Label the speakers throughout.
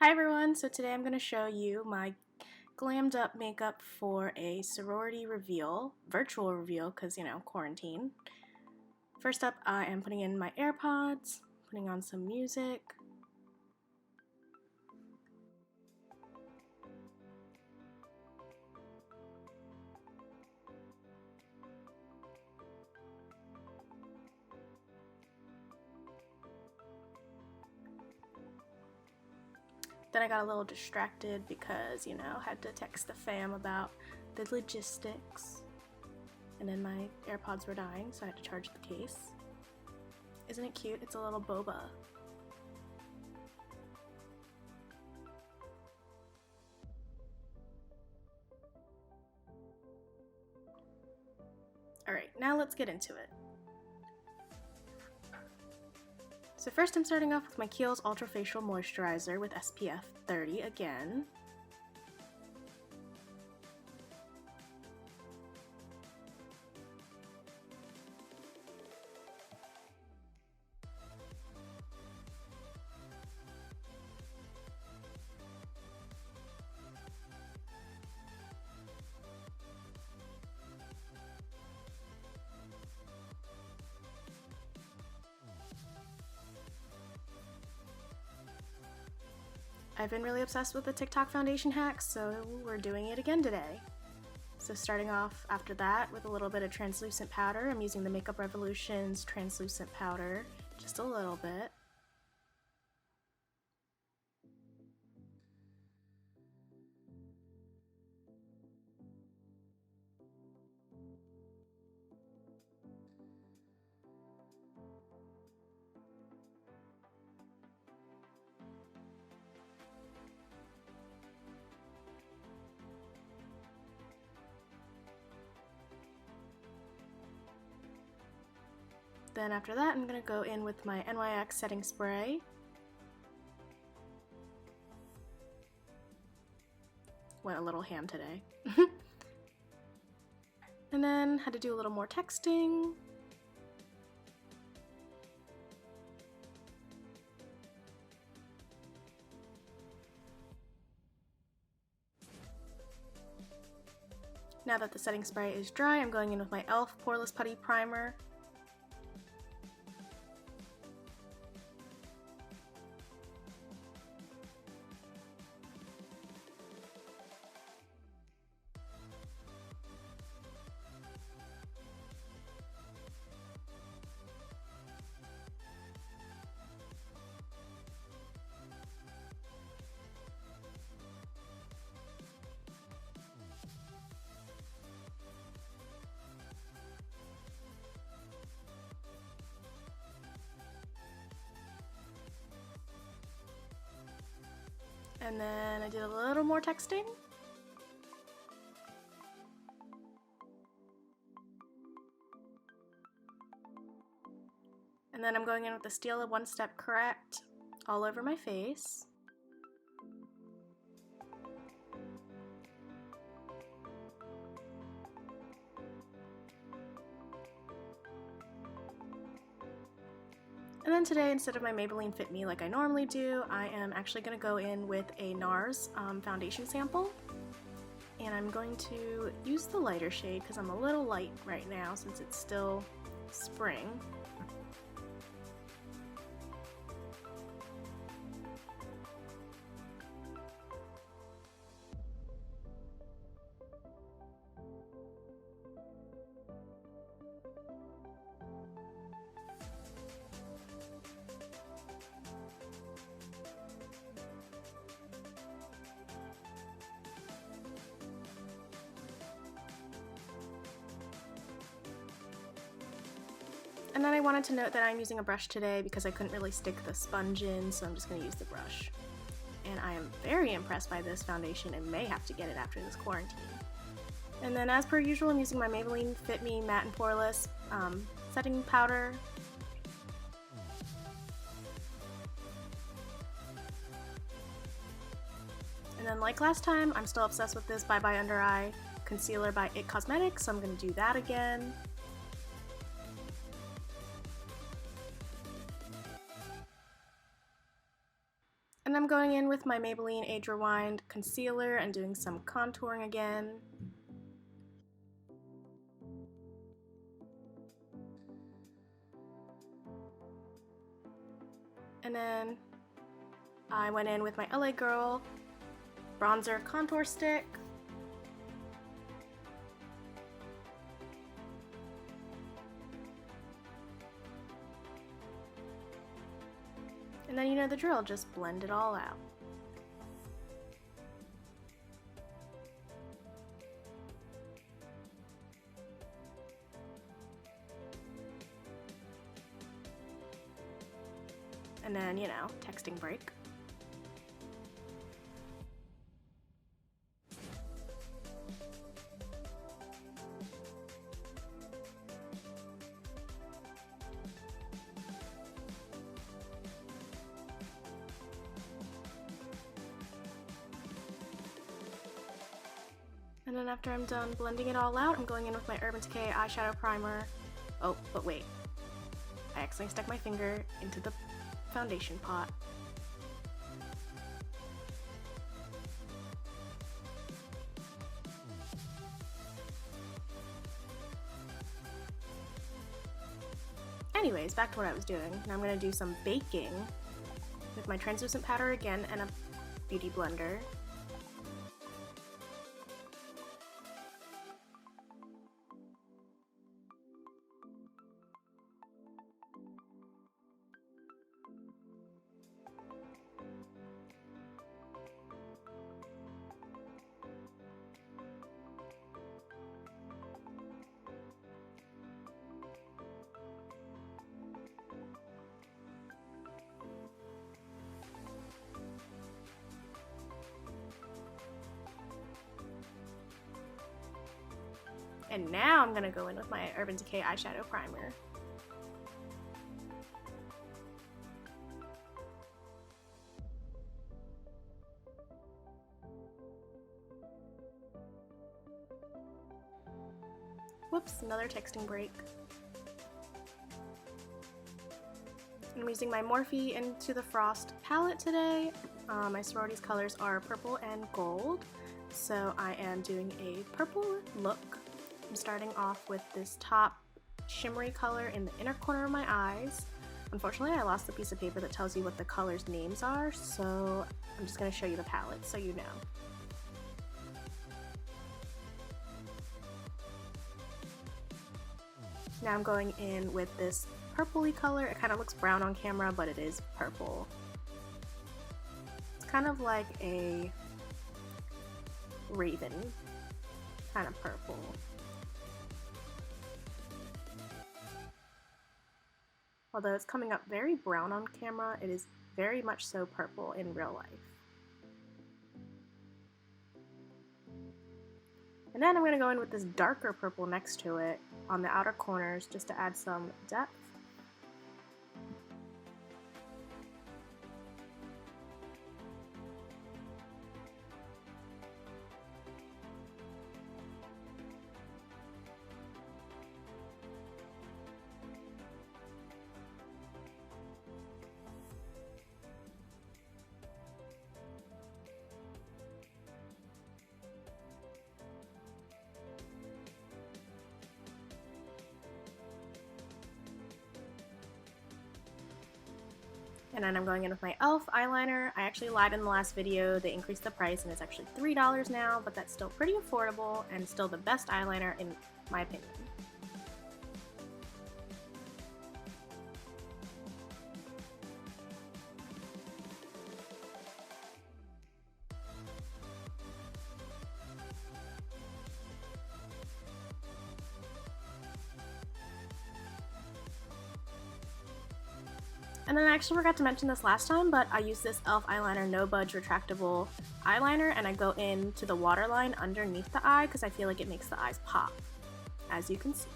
Speaker 1: Hi everyone, so today I'm going to show you my glammed up makeup for a sorority reveal, virtual reveal because, quarantine. First up, I am putting in my AirPods, putting on some music. Then I got a little distracted because, had to text the fam about the logistics. And then my AirPods were dying, so I had to charge the case. Isn't it cute? It's a little boba. Alright, now let's get into it. So first I'm starting off with my Kiehl's Ultra Facial Moisturizer with SPF 30 again. I've been really obsessed with the TikTok foundation hacks, so we're doing it again today. So starting off after that with a little bit of translucent powder, I'm using the Makeup Revolution's translucent powder, just a little bit. Then after that, I'm going to go in with my NYX setting spray. Went a little ham today. And then had to do a little more texting. Now that the setting spray is dry, I'm going in with my e.l.f. Poreless Putty Primer. And then I did a little more texting. And then I'm going in with the Stila One Step Correct all over my face. And then today, instead of my Maybelline Fit Me like I normally do, I am actually going to go in with a NARS foundation sample. And I'm going to use the lighter shade because I'm a little light right now since it's still spring. And then I wanted to note that I'm using a brush today because I couldn't really stick the sponge in, so I'm just going to use the brush. And I am very impressed by this foundation and may have to get it after this quarantine. And then as per usual, I'm using my Maybelline Fit Me Matte and Poreless setting powder. And then like last time, I'm still obsessed with this Bye Bye Under Eye concealer by IT Cosmetics, so I'm going to do that again. And I'm going in with my Maybelline Age Rewind concealer and doing some contouring again. And then I went in with my LA Girl bronzer contour stick. And then you know the drill, just blend it all out. And then, you know, texting break. And then after I'm done blending it all out, I'm going in with my Urban Decay eyeshadow primer. Oh, but wait. I accidentally stuck my finger into the foundation pot. Anyways, back to what I was doing. Now I'm going to do some baking with my translucent powder again and a beauty blender. And now I'm gonna go in with my Urban Decay eyeshadow primer. Whoops, another texting break. I'm using my Morphe Into the Frost palette today. My sorority's colors are purple and gold, so I am doing a purple look. I'm starting off with this top shimmery color in the inner corner of my eyes. Unfortunately, I lost the piece of paper that tells you what the colors' names are, so I'm just going to show you the palette so you know. Now I'm going in with this purpley color. It kind of looks brown on camera, but it is purple. It's kind of like a raven kind of purple. Although it's coming up very brown on camera, it is very much so purple in real life. And then I'm going to go in with this darker purple next to it on the outer corners just to add some depth. And then I'm going in with my e.l.f. eyeliner. I actually lied in the last video. They increased the price and it's actually $3 now, but that's still pretty affordable and still the best eyeliner in my opinion. And then I actually forgot to mention this last time, but I use this e.l.f. eyeliner No Budge retractable eyeliner and I go into the waterline underneath the eye because I feel like it makes the eyes pop, as you can see.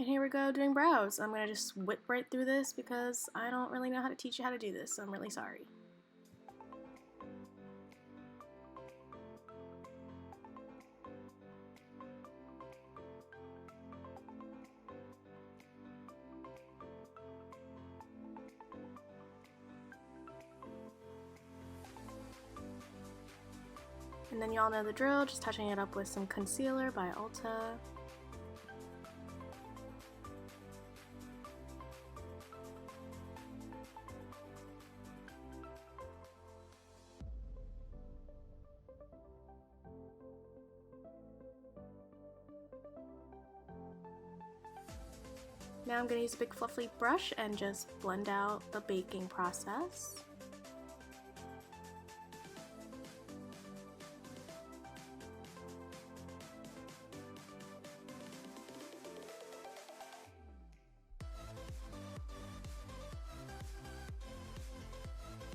Speaker 1: And here we go doing brows. I'm going to just whip right through this because I don't really know how to teach you how to do this, so I'm really sorry. And then y'all know the drill, just touching it up with some concealer by Ulta. Now I'm going to use a big fluffy brush and just blend out the baking process.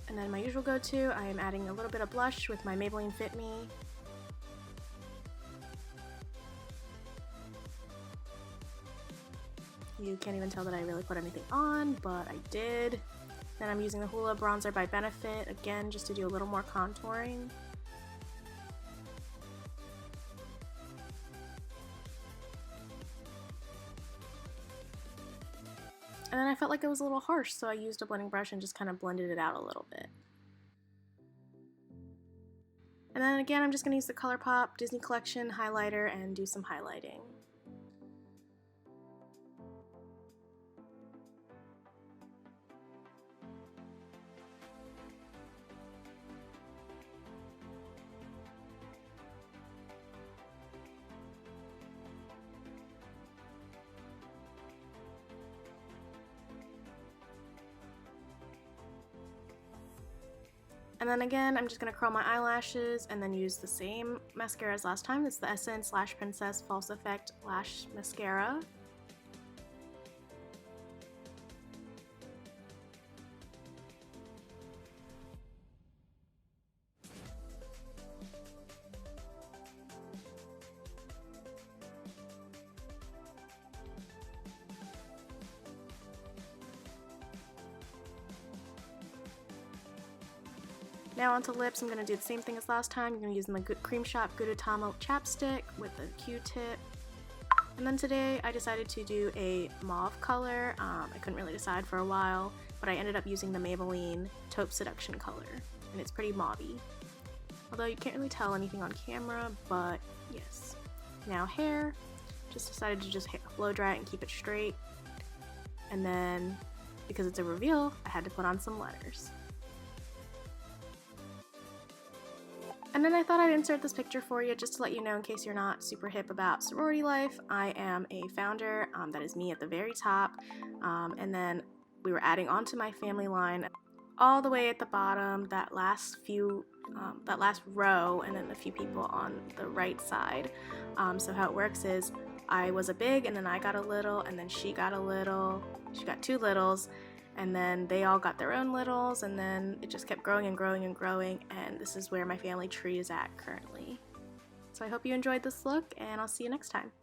Speaker 1: And then my usual go-to, I am adding a little bit of blush with my Maybelline Fit Me. You can't even tell that I really put anything on, but I did. Then I'm using the Hoola Bronzer by Benefit, again, just to do a little more contouring. And then I felt like it was a little harsh, so I used a blending brush and just kind of blended it out a little bit. And then again, I'm just going to use the ColourPop Disney Collection highlighter and do some highlighting. And then again, I'm just going to curl my eyelashes and then use the same mascara as last time. It's the Essence Lash Princess False Effect Lash Mascara. Now onto lips, I'm going to do the same thing as last time. I'm going to use my Cream Shop Gudetama chapstick with a Q-tip. And then today I decided to do a mauve color. I couldn't really decide for a while, but I ended up using the Maybelline Taupe Seduction color, and it's pretty mauvey. Although you can't really tell anything on camera, but yes. Now hair, just decided to just blow dry it and keep it straight. And then, because it's a reveal, I had to put on some letters. And then I thought I'd insert this picture for you just to let you know in case you're not super hip about sorority life. I am a founder, that is me at the very top, and then we were adding onto my family line all the way at the bottom, that last row, and then a few people on the right side. So how it works is I was a big, and then I got a little, and then she got a little, she got two littles, and then they all got their own littles, and then it just kept growing and growing and growing, and this is where my family tree is at currently. So I hope you enjoyed this look, and I'll see you next time.